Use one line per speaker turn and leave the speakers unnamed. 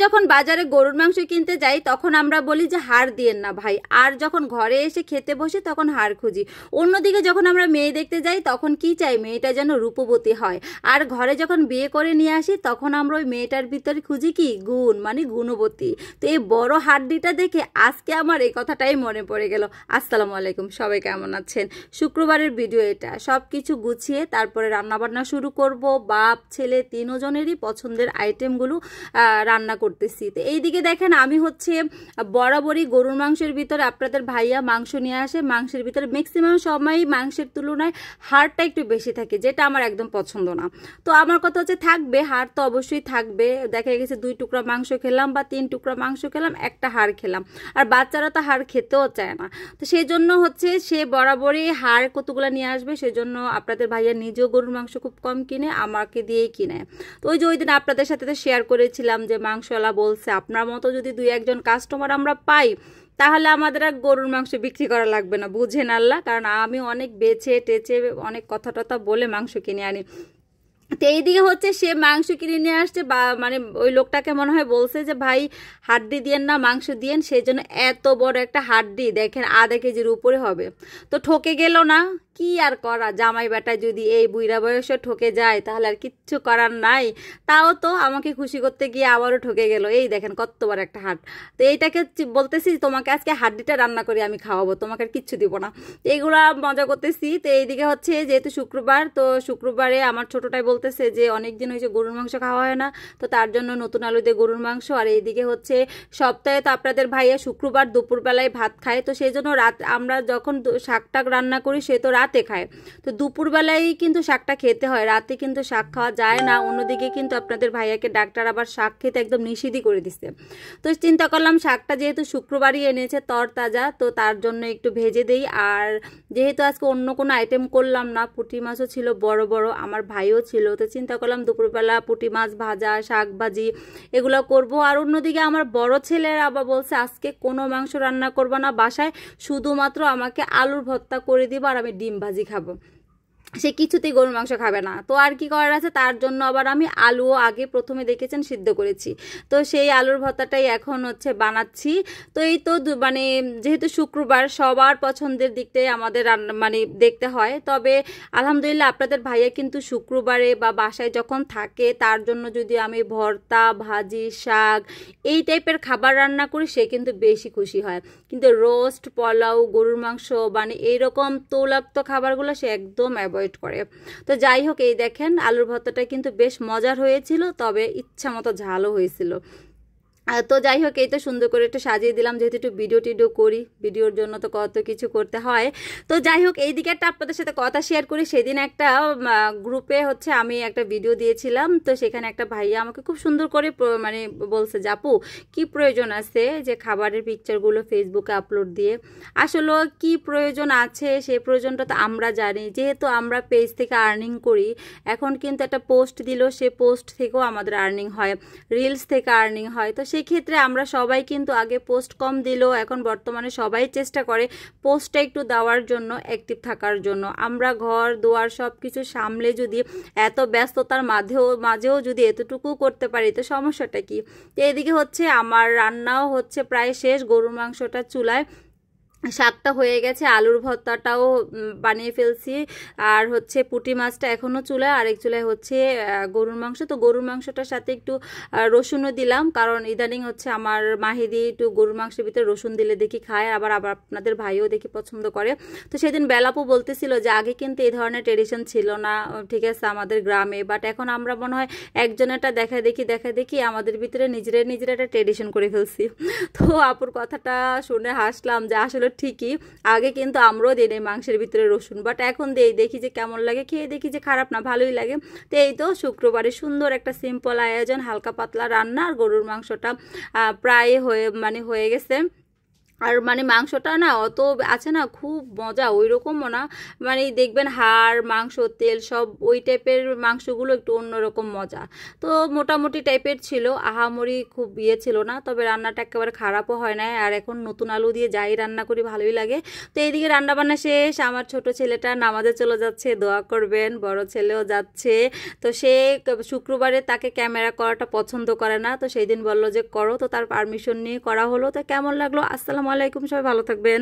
যখন বাজারে গরুর মাংস কিনতে যাই তখন আমরা বলি যে হাড় দিয়েন না ভাই, আর যখন ঘরে এসে খেতে বসি তখন হাড় খুঁজি। অন্যদিকে যখন আমরা মেয়ে দেখতে যাই তখন কি চাই, মেয়েটা যেন রূপবতী হয়, আর ঘরে যখন বিয়ে করে নিয়ে আসি তখন আমরা ওই মেয়েটার ভিতরে খুঁজি কি গুণ, মানে গুণবতী। তো এই বড় হাড্ডিটা দেখে আজকে আমার এই কথাটাই মনে পড়ে গেল। আসসালামু আলাইকুম, সবাই কেমন আছেন? শুক্রবারের ভিডিও এটা, সব কিছু গুছিয়ে তারপরে রান্নাবান্না শুরু করব। বাপ ছেলে তিনজনেরই পছন্দের আইটেমগুলো রান্না করতেছি। তো এইদিকে দেখেন আমি হচ্ছে বরাবরই গরুর মাংসের ভিতরে আপনাদের ভাইয়া মাংস নিয়ে আসে, মাংসের ভিতরে ম্যাক্সিমাম সময়ই মাংসের তুলনায় হাড়টা একটু বেশি থাকে, যেটা আমার একদম পছন্দ না। তো আমার কথা হচ্ছে থাকবে হাড়, তো অবশ্যই থাকবে। দেখা গেছে 2 টুকরা মাংস খেলাম বা 3 টুকরা মাংস খেলাম, একটা হাড় খেলাম, আর বাচ্চারা তো হাড় খেতেও চায় না। তো সেই জন্য হচ্ছে সে বরাবরই হাড় কতগুলো নিয়ে আসবে, সেই জন্য আপনাদের ভাইয়া নিজেও গরুর মাংস খুব কম কিনে, আমাকে দিয়েই কিনে। তো ওই যে ওই দিন আপনাদের সাথে তো শেয়ার করেছিলাম যে মাংসওয়ালা বলছে আপনার মতো যদি 2-1 জন কাস্টমার আমরা পাই তাহলে আমাদের আর গরুর মাংস বিক্রি করা লাগবে না, বুঝেন আল্লাহ। কারণ আমি অনেক বেছে টেচে অনেক কথা টথা বলে মাংস কিনে আনি। তো এইদিকে হচ্ছে সে মাংস কিনে নিয়ে আসছে, বা মানে ওই লোকটাকে মনে হয় বলছে যে ভাই হাড্ডি দিয়েন না, মাংস দিয়েন। সেই জন্য এত বড় একটা হাড্ডি দেখেন আধা কেজির উপরে হবে। তো ঠকে গেল না, কি আর করা, জামাই বেটা যদি এই বুইড়া বয়সে ঠকে যায় তাহলে আর কিচ্ছু করার নাই। তাও তো আমাকে খুশি করতে গিয়ে আবারও ঠকে গেল। এই দেখেন কতবার একটা হাট। তো এইটাকে বলতেছি তোমাকে আজকে হাড্ডিটা রান্না করে আমি খাওয়াবো, তোমাকে আর কিচ্ছু দিব না। এইগুলা মজা করতেছি। তো এইদিকে হচ্ছে যেহেতু শুক্রবার, তো শুক্রবারে আমার ছোটটাই বলতেছে যে অনেকদিন হয়েছে গরুর মাংস খাওয়া হয় না, তো তার জন্য নতুন আলু দিয়ে গরুর মাংস। আর এইদিকে হচ্ছে সপ্তাহে তো আপনাদের ভাইয়া শুক্রবার দুপুরবেলায় ভাত খায়, তো সেই জন্য রাত আমরা যখন শাকটা রান্না করি সে তো রাতে খায়, তো দুপুরবেলায় কিন্তু শাকটা খেতে হয়, রাতে কিন্তু শাক খাওয়া যায় না। অন্যদিকে কিন্তু আপনাদের ভাইয়াকে ডাক্তার আবার শাক খেতে একদম নিষিদ্ধই করে দিচ্ছে। তো চিন্তা করলাম শাকটা যেহেতু শুক্রবারই এনেছে তরতাজা, তো তার জন্য একটু ভেজে দেই। আর যেহেতু আজকে অন্য কোনো আইটেম করলাম না, পুঁটি মাছও ছিল বড় বড়, আমার ভাইও ছিল, তো চিন্তা করলাম দুপুরবেলা পুঁটি মাছ ভাজা, শাক ভাজি এগুলো করব। আর অন্যদিকে আমার বড় ছেলের আবার বলছে আজকে কোনো মাংস রান্না করবো না বাসায়, শুধুমাত্র আমাকে আলুর ভর্তা করে দিব আর আমি ডিম ভাজি খাবো। সে কিছুতেই গরুর মাংস খাবে না। তো আর কি করার আছে, তার জন্য আবার আমি আলুও আগে প্রথমে দেখেছেন সিদ্ধ করেছি, তো সেই আলুর ভর্তাটাই এখন হচ্ছে বানাচ্ছি। তো এই তো মানে যেহেতু শুক্রবার সবার পছন্দের দিকটাই আমাদের মানে দেখতে হয়। তবে আলহামদুলিল্লাহ আপনাদের ভাইয়া কিন্তু শুক্রবারে বা বাসায় যখন থাকে তার জন্য যদি আমি ভর্তা ভাজি শাক এই টাইপের খাবার রান্না করি সে কিন্তু বেশি খুশি হয়। কিন্তু রোস্ট পোলাও গরুর মাংস মানে এইরকম তৈলাক্ত খাবারগুলো সে একদম অ্যাভয়েড করে। তো যাই হোক, এই দেখেন আলুর ভর্তাটা কিন্তু বেশ মজার হয়েছিল, তবে ইচ্ছা মতো ঝালও হয়েছিল। তো যাই হোক, এই তো সুন্দর করে একটু সাজিয়ে দিলাম, যেহেতু একটু ভিডিও টিডিও করি, ভিডিওর জন্য তো কত কিছু করতে হয়। তো যাই হোক, এই দিকে একটা আপনাদের সাথে কথা শেয়ার করি। সেদিন একটা গ্রুপে হচ্ছে আমি একটা ভিডিও দিয়েছিলাম, তো সেখানে একটা ভাইয়া আমাকে খুব সুন্দর করে মানে বলছে যে আপু কি প্রয়োজন আছে যে খাবারের পিকচারগুলো ফেসবুকে আপলোড দিয়ে। আসলে কি প্রয়োজন আছে সেই প্রয়োজনটা তো আমরা জানি, যেহেতু আমরা পেজ থেকে আর্নিং করি। এখন কিন্তু একটা পোস্ট দিল, সে পোস্ট থেকেও আমাদের আর্নিং হয়, রিলস থেকে আর্নিং হয়। তো সেক্ষেত্রে আমরা সবাই কিন্তু আগে পোস্ট কম দিলেও এখন বর্তমানে সবাই চেষ্টা করে পোস্টটা একটু দেওয়ার জন্য, অ্যাক্টিভ থাকার জন্য। আমরা ঘর দুয়ার সব কিছু সামলে যদি এত ব্যস্ততার মাঝেও যদি এতটুকু করতে পারি তো সমস্যাটা কি। তো এদিকে হচ্ছে আমার রান্নাও হচ্ছে প্রায় শেষ, গরুর মাংসটা চুলায়, শাকটা হয়ে গেছে, আলুর ভর্তাটাও বানিয়ে ফেলছি, আর হচ্ছে পুঁটি মাছটা এখনও চুলায়, আরেক চুলায় হচ্ছে গরুর মাংস। তো গরুর মাংসটার সাথে একটু রসুনও দিলাম, কারণ ইদানিং হচ্ছে আমার মাহিদি একটু গরুর মাংসের ভিতরে রসুন দিলে দেখি খায়, আবার আপনাদের ভাইও দেখি পছন্দ করে। তো সেদিন বেলাপু বলতেছিল যে আগে কিন্তু এই ধরনের ট্রেডিশন ছিল না, ঠিক আছে আমাদের গ্রামে, বাট এখন আমরা মনে হয় একজনেরটা দেখা দেখি আমাদের ভিতরে নিজেরা একটা ট্রেডিশন করে ফেলছি। তো আপুর কথাটা শুনে হাসলাম যে আসলে ঠিকই, আগে কিন্তু আমরাও দিই নাই মাংসের ভিতরে রসুন, বাট এখন দেখি যে কেমন লাগে, খেয়ে দেখি যে খারাপ না, ভালোই লাগে। তো এই তো শুক্রবারে সুন্দর একটা সিম্পল আয়োজন, হালকা পাতলা রান্না, আর গরুর মাংসটা প্রায় হয়ে গেছে। আর মানে মাংসটা না অত আছে না, খুব মজা ওই রকমও না, মানে দেখবেন হাড় মাংস তেল সব ওই টাইপের মাংসগুলো একটু অন্যরকম মজা। তো মোটামুটি টাইপের ছিল, আহামরি খুব ইয়ে ছিল না, তবে রান্নাটা একেবারে খারাপও হয় না। আর এখন নতুন আলু দিয়ে যাই রান্না করি ভালোই লাগে। তো এইদিকে রান্নাবান্না শেষ, আমার ছোট ছেলেটা নামাজে চলে যাচ্ছে, দোয়া করবেন, বড় ছেলেও যাচ্ছে। তো সে শুক্রবারে তাকে ক্যামেরা করাটা পছন্দ করে না, তো সেই দিন বললো যে করো, তো তার পারমিশন নিয়ে করা হলো। তো কেমন লাগলো? আসসালামু আলাইকুম, সবাই ভালো থাকবেন।